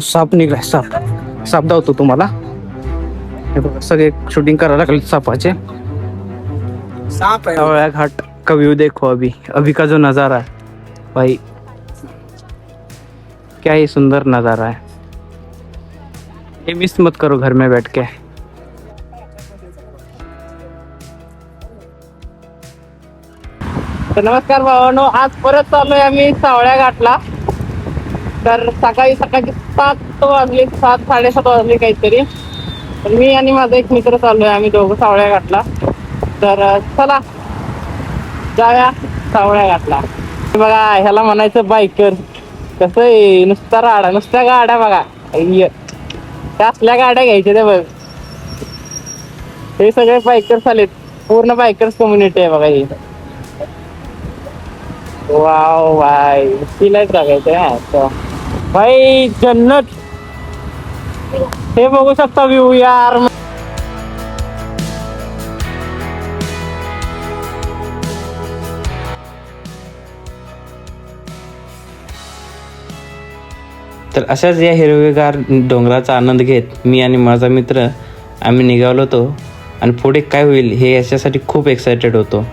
साप निघाला. साप धावतो तुम्हाला. हे बघा सगळे शूटिंग करायला लागले सापाचे. सांप है। सावळ्या घाट का व्यू देखो अभी अभी का जो नज़ारा है भाई, क्या ही सुंदर नज़ारा है. ये मिस मत करो घर में बैठ के. तर नमस्कार भावांनो, आज परत चाललोय आम्ही सावळ्या घाटला. तर सकाळी 7 वाजले, 7-7:30 वाजले काहीतरी. तर मी आणि माझा एक मित्र चाललोय, आम्ही दोघं सावळ्या घाटला. तर चला जाऊया सावळ्या घाटला. हे बघा ह्याला म्हणायचं बायकर. कसं आहे, नुसता राडा, नुसत्या गाड्या बघा. त्या असल्या गाड्या घ्यायच्या ते बघ. हे सगळे बायकर्स आलेत, पूर्ण बायकर्स कम्युनिटी आहे बघा ही. वाव भाई, तिला बघायचं भाई, जन्नत. हे बघू शकता व्ह्यू यार. तर अशाच या हिरवेगार डोंगराचा आनंद घेत मी आणि माझा मित्र आम्ही निघालो होतो. आणि पुढे काय होईल हे याच्यासाठी खूप एक्सायटेड होतो.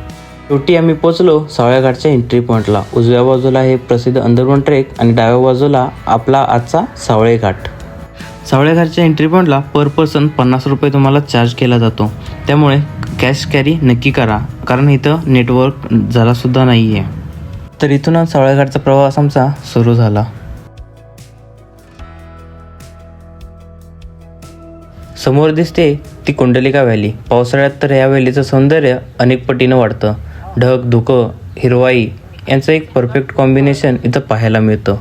शेवटी आम्ही पोचलो सावळ्या घाटच्या एंट्री पॉईंटला. उजव्या बाजूला हे प्रसिद्ध अंदरवन ट्रेक आणि डाव्या बाजूला आपला आजचा सावळे घाट. सावळ्या घाटच्या एंट्री पॉईंटला पर पर्सन 50 रुपये तुम्हाला चार्ज केला जातो. त्यामुळे कॅश कॅरी नक्की करा, कारण इथं नेटवर्क जरासुद्धा नाही आहे. तर इथूनच सावळ्या घाटचा प्रवास आमचा सुरू झाला. समोर दिसते ती कुंडलिका व्हॅली. पावसाळ्यात तर या व्हॅलीचं सौंदर्य अनेक पटीनं वाढतं. ढग, धुकं, हिरवाई यांचं एक परफेक्ट कॉम्बिनेशन इथं पाहायला मिळतं.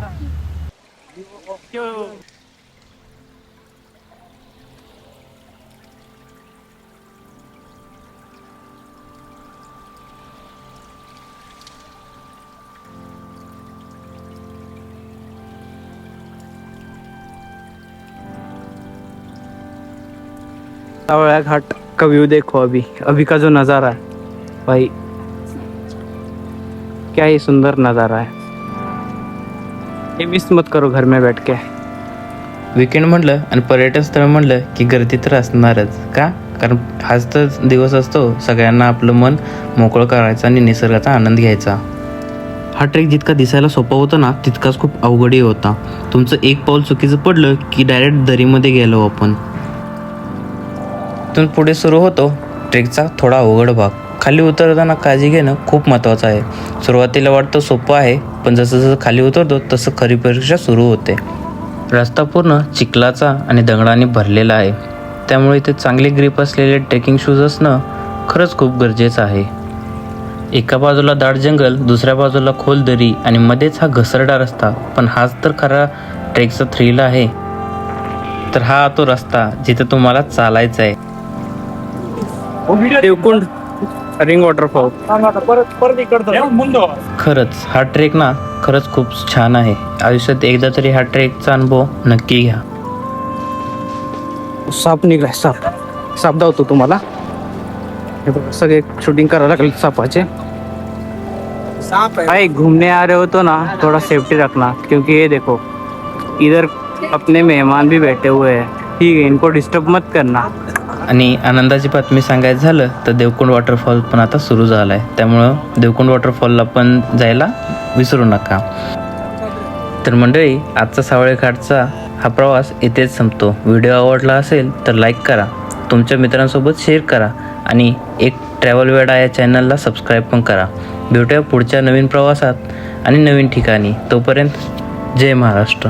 सावळ्या घाट का व्यू देखो अभी अभी का जो नज़ारा है भाई, क्या ही सुंदर नज़ारा है. ये मिस मत करो घर में बैठ के. विकेंड म्हटलं आणि पर्यटन स्थळ म्हटलं की गर्दी तर असणारच. का? कारण हाच तर दिवस असतो सगळ्यांना आपलं मन मोकळं करायचं आणि निसर्गाचा आनंद घ्यायचा. हा ट्रेक जितका दिसायला सोपा होता ना, तितकाच खूप अवघडही होता. तुमचं एक पाऊल चुकीचं पडलं की डायरेक्ट दरीमध्ये गेलो आपण. तिथून पुढे सुरू होतो ट्रेकचा थोडा अवघड भाग. खाली उतरताना काळजी घेणं खूप महत्त्वाचं आहे. सुरुवातीला वाटतं सोपं आहे, पण जसं जसं खाली उतरतो तसं खरी परीक्षा सुरू होते. रस्ता पूर्ण चिखलाचा आणि दगडांनी भरलेला आहे, त्यामुळे इथे चांगली ग्रीप असलेले ट्रेकिंग शूज असणं खरंच खूप गरजेचं आहे. एका बाजूला दाट जंगल, दुसऱ्या बाजूला खोल दरी आणि मध्येच हा घसरडा रस्ता. पण हाच तर खरा ट्रेकचा थ्रिल आहे. तर हा तो रस्ता जिथे तुम्हाला चालायचं आहे. Devkund ring waterfall. खरंच हा ट्रेक ना खरंच खूप छान आहे. आयुष्यात एकदा तरी हा ट्रेकचा अनुभव नक्की घ्या. साप निघाला. साप धावतो तुम्हाला. हे बघा सगळे शूटिंग करायला लागले सापाचे. सांप है। भाई घूमने आ रहे हो तो ना थोड़ा सेफ्टी रखना, क्योंकि ये देखो इधर अपने मेहमान भी बैठे हुए हैं. ठीक है, इनको डिस्टर्ब मत करना. आणि आनंदाची बातमी सांगायचं झालं तर देवकुंड वॉटरफॉल पण आता सुरू झाला आहे. त्यामुळं देवकुंड वॉटरफॉलला पण जायला विसरू नका. तर मंडळी, आजचा सावळे घाटचा हा प्रवास इथेच संपतो. व्हिडिओ आवडला असेल तर लाईक करा, तुमच्या मित्रांसोबत शेअर करा आणि एक ट्रॅव्हल वेडा या चॅनलला सबस्क्राईब पण करा. भेटूया पुढच्या नवीन प्रवासात आणि नवीन ठिकाणी. तोपर्यंत जय महाराष्ट्र.